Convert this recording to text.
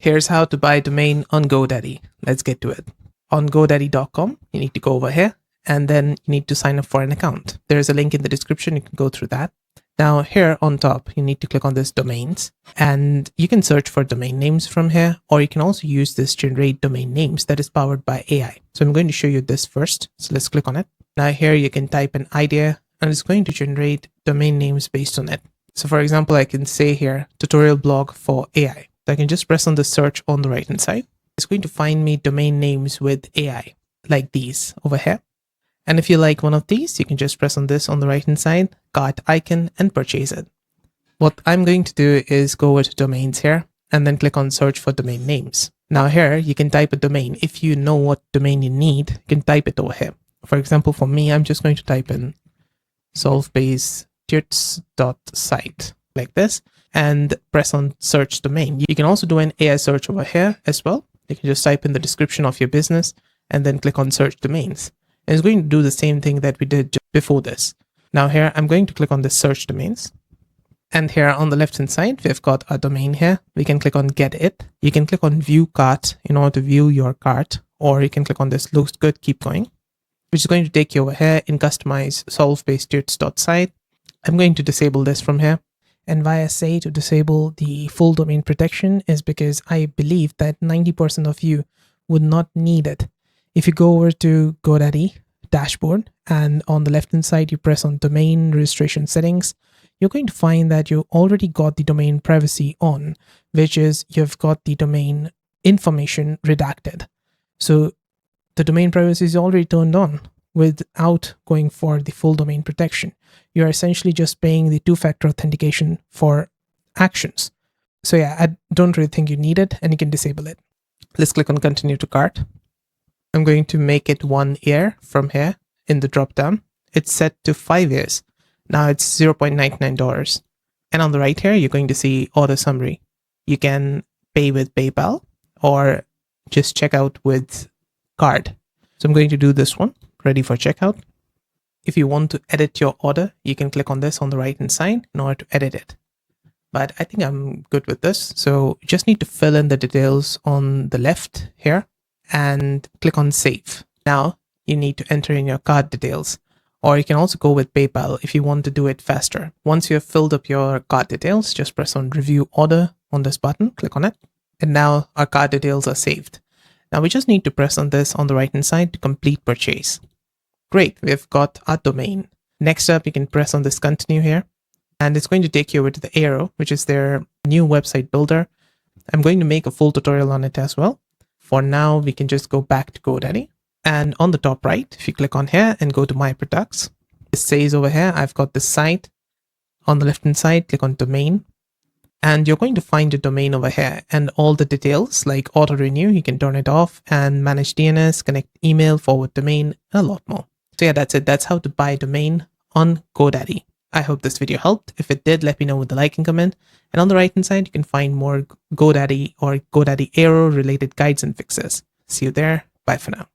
Here's how to buy a domain on GoDaddy. Let's get to it. On godaddy.com, you need to go over here and then you need to sign up for an account. There's a link in the description. You can go through that. Now here on top, you need to click on this domains and you can search for domain names from here, or you can also use this generate domain names that is powered by AI. So I'm going to show you this first. So let's click on it. Now here you can type an idea and it's going to generate domain names based on it. So for example, I can say here tutorial blog for AI. So I can just press on the search on the right hand side. It's going to find me domain names with AI like these over here. And if you like one of these, you can just press on this on the right hand side, cart icon, and purchase it. What I'm going to do is go over to domains here and then click on search for domain names. Now here you can type a domain. If you know what domain you need, you can type it over here. For example, for me, I'm just going to type in solvebasedtuts.site like this and press on search domain. You can also do an AI search over here as well. You can just type in the description of your business and then click on search domains. And it's going to do the same thing that we did just before this. Now here, I'm going to click on the search domains. And here on the left hand side, we've got our domain here. We can click on get it. You can click on view cart in order to view your cart, or you can click on this looks good, keep going, which is going to take you over here in customize solvebasedtuts.site. I'm going to disable this from here. And why I say to disable the full domain protection is because I believe that 90% of you would not need it. If you go over to GoDaddy dashboard and on the left hand side, you press on domain registration settings, you're going to find that you already got the domain privacy on, which is you've got the domain information redacted. So the domain privacy is already turned on without going for the full domain protection. You're essentially just paying the two-factor authentication for actions. So yeah, I don't really think you need it and you can disable it. Let's click on continue to cart. I'm going to make it 1 year from here in the drop down. It's set to 5 years. Now it's $0.99. And on the right here, you're going to see order summary. You can pay with PayPal or just check out with card. So I'm going to do this one, ready for checkout. If you want to edit your order, you can click on this on the right hand side in order to edit it. But I think I'm good with this. So you just need to fill in the details on the left here and click on save. Now you need to enter in your card details, or you can also go with PayPal if you want to do it faster. Once you have filled up your card details, just press on review order on this button, click on it. And now our card details are saved. Now we just need to press on this on the right hand side to complete purchase. Great, we've got our domain. Next up, you can press on this continue here, and it's going to take you over to the arrow, which is their new website builder. I'm going to make a full tutorial on it as well. For now, we can just go back to GoDaddy. And on the top right, if you click on here and go to my products, it says over here, I've got this site. On the left hand side, click on domain. And you're going to find a domain over here and all the details like auto renew, you can turn it off, and manage DNS, connect email, forward domain, and a lot more. So yeah, that's it. That's how to buy a domain on GoDaddy. I hope this video helped. If it did, let me know with a like and comment. And on the right hand side, you can find more GoDaddy or GoDaddy Aero related guides and fixes. See you there. Bye for now.